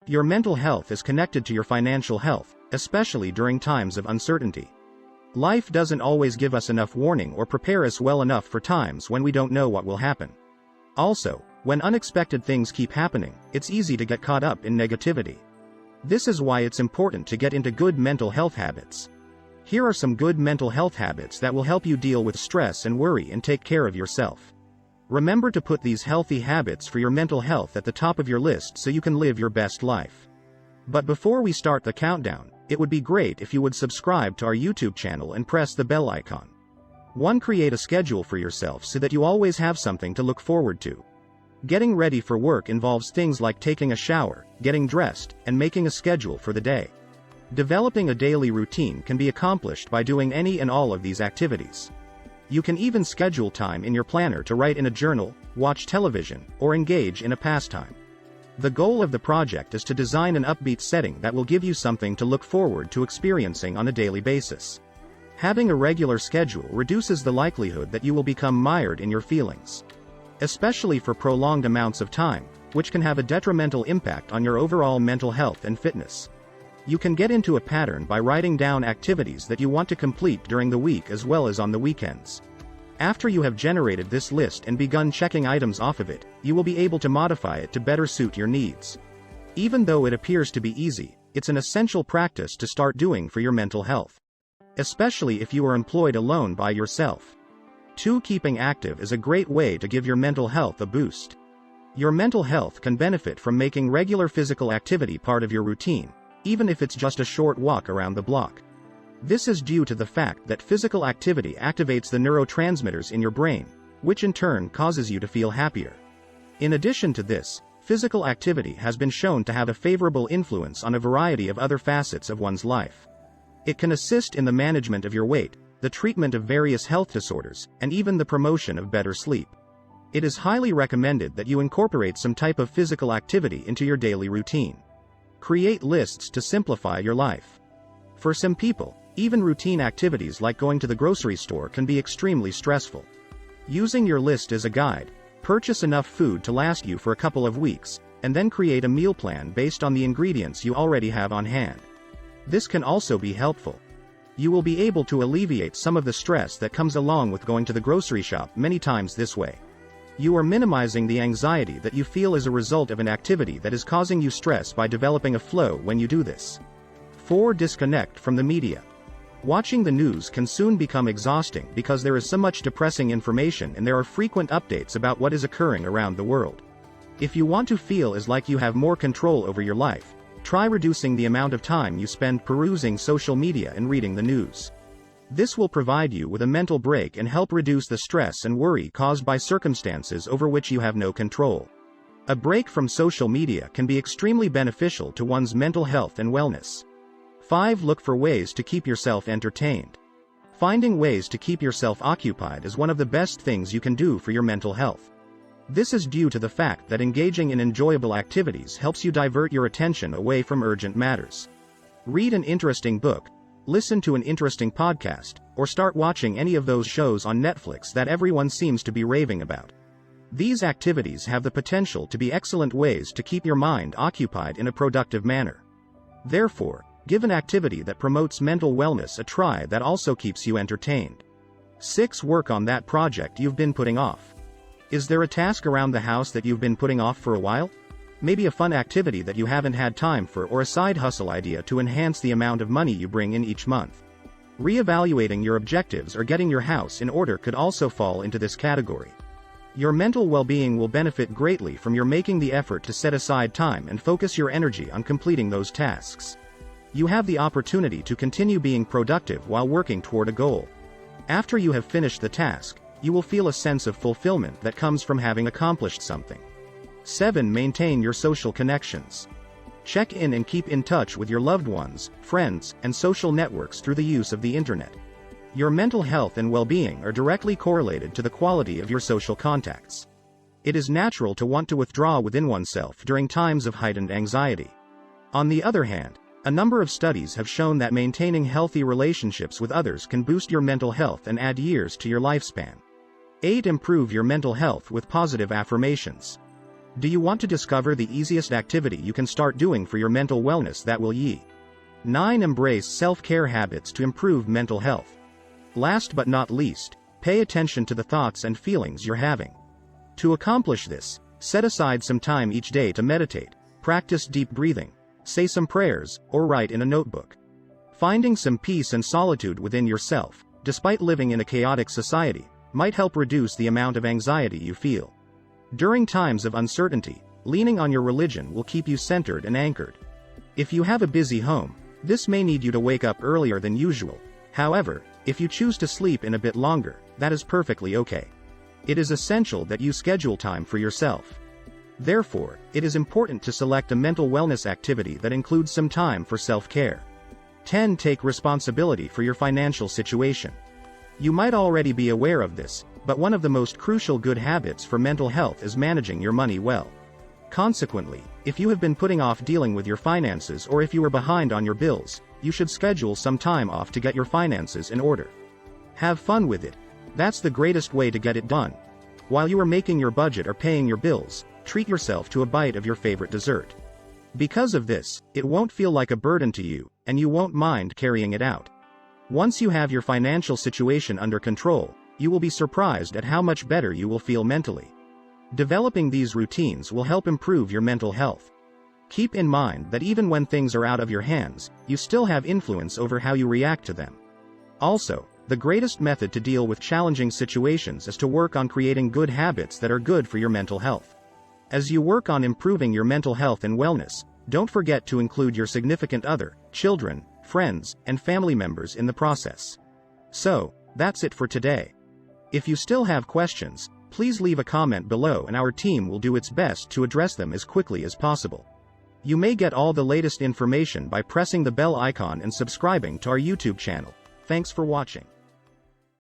Your mental health is connected to your financial health, especially during times of uncertainty. Life doesn't always give us enough warning or prepare us well enough for times when we don't know what will happen. Also, when unexpected things keep happening, it's easy to get caught up in negativity. This is why it's important to get into good mental health habits. Here are some good mental health habits that will help you deal with stress and worry and take care of yourself. Remember to put these healthy habits for your mental health at the top of your list so you can live your best life. But before we start the countdown, it would be great if you would subscribe to our YouTube channel and press the bell icon. 1. Create a schedule for yourself so that you always have something to look forward to. Getting ready for work involves things like taking a shower, getting dressed, and making a schedule for the day. Developing a daily routine can be accomplished by doing any and all of these activities. You can even schedule time in your planner to write in a journal, watch television, or engage in a pastime. The goal of the project is to design an upbeat setting that will give you something to look forward to experiencing on a daily basis. Having a regular schedule reduces the likelihood that you will become mired in your feelings, especially for prolonged amounts of time, which can have a detrimental impact on your overall mental health and fitness. You can get into a pattern by writing down activities that you want to complete during the week as well as on the weekends. After you have generated this list and begun checking items off of it, you will be able to modify it to better suit your needs. Even though it appears to be easy, it's an essential practice to start doing for your mental health, especially if you are employed alone by yourself. 2. Keeping active is a great way to give your mental health a boost. Your mental health can benefit from making regular physical activity part of your routine, even if it's just a short walk around the block. This is due to the fact that physical activity activates the neurotransmitters in your brain, which in turn causes you to feel happier. In addition to this, physical activity has been shown to have a favorable influence on a variety of other facets of one's life. It can assist in the management of your weight, the treatment of various health disorders, and even the promotion of better sleep. It is highly recommended that you incorporate some type of physical activity into your daily routine. Create lists to simplify your life. For some people, even routine activities like going to the grocery store can be extremely stressful. Using your list as a guide, purchase enough food to last you for a couple of weeks, and then create a meal plan based on the ingredients you already have on hand. This can also be helpful. You will be able to alleviate some of the stress that comes along with going to the grocery shop many times this way. You are minimizing the anxiety that you feel as a result of an activity that is causing you stress by developing a flow when you do this. 4. Disconnect from the media. Watching the news can soon become exhausting because there is so much depressing information and there are frequent updates about what is occurring around the world. If you want to feel as like you have more control over your life, try reducing the amount of time you spend perusing social media and reading the news. This will provide you with a mental break and help reduce the stress and worry caused by circumstances over which you have no control. A break from social media can be extremely beneficial to one's mental health and wellness. 5. Look for ways to keep yourself entertained. Finding ways to keep yourself occupied is one of the best things you can do for your mental health. This is due to the fact that engaging in enjoyable activities helps you divert your attention away from urgent matters. Read an interesting book, listen to an interesting podcast, or start watching any of those shows on Netflix that everyone seems to be raving about. These activities have the potential to be excellent ways to keep your mind occupied in a productive manner. Therefore, give an activity that promotes mental wellness a try that also keeps you entertained. 6. Work on that project you've been putting off. Is there a task around the house that you've been putting off for a while? Maybe a fun activity that you haven't had time for, or a side hustle idea to enhance the amount of money you bring in each month. Reevaluating your objectives or getting your house in order could also fall into this category. Your mental well-being will benefit greatly from your making the effort to set aside time and focus your energy on completing those tasks. You have the opportunity to continue being productive while working toward a goal. After you have finished the task, you will feel a sense of fulfillment that comes from having accomplished something. 7. Maintain your social connections. Check in and keep in touch with your loved ones, friends, and social networks through the use of the internet. Your mental health and well-being are directly correlated to the quality of your social contacts. It is natural to want to withdraw within oneself during times of heightened anxiety. On the other hand, a number of studies have shown that maintaining healthy relationships with others can boost your mental health and add years to your lifespan. 8. Improve your mental health with positive affirmations. Do you want to discover the easiest activity you can start doing for your mental wellness that will 9. Embrace self-care habits to improve mental health. Last but not least, pay attention to the thoughts and feelings you're having. To accomplish this, set aside some time each day to meditate, practice deep breathing, say some prayers, or write in a notebook. Finding some peace and solitude within yourself, despite living in a chaotic society, might help reduce the amount of anxiety you feel. During times of uncertainty, leaning on your religion will keep you centered and anchored. If you have a busy home, this may need you to wake up earlier than usual. However, if you choose to sleep in a bit longer, that is perfectly okay. It is essential that you schedule time for yourself. Therefore, it is important to select a mental wellness activity that includes some time for self-care. 10. Take responsibility for your financial situation. You might already be aware of this, but one of the most crucial good habits for mental health is managing your money well. Consequently, if you have been putting off dealing with your finances or if you are behind on your bills, you should schedule some time off to get your finances in order. Have fun with it. That's the greatest way to get it done. While you are making your budget or paying your bills, treat yourself to a bite of your favorite dessert. Because of this, it won't feel like a burden to you, and you won't mind carrying it out. Once you have your financial situation under control, you will be surprised at how much better you will feel mentally. Developing these routines will help improve your mental health. Keep in mind that even when things are out of your hands, you still have influence over how you react to them. Also, the greatest method to deal with challenging situations is to work on creating good habits that are good for your mental health. As you work on improving your mental health and wellness, don't forget to include your significant other, children, friends, and family members in the process. So, that's it for today. If you still have questions, please leave a comment below and our team will do its best to address them as quickly as possible. You may get all the latest information by pressing the bell icon and subscribing to our YouTube channel. Thanks for watching.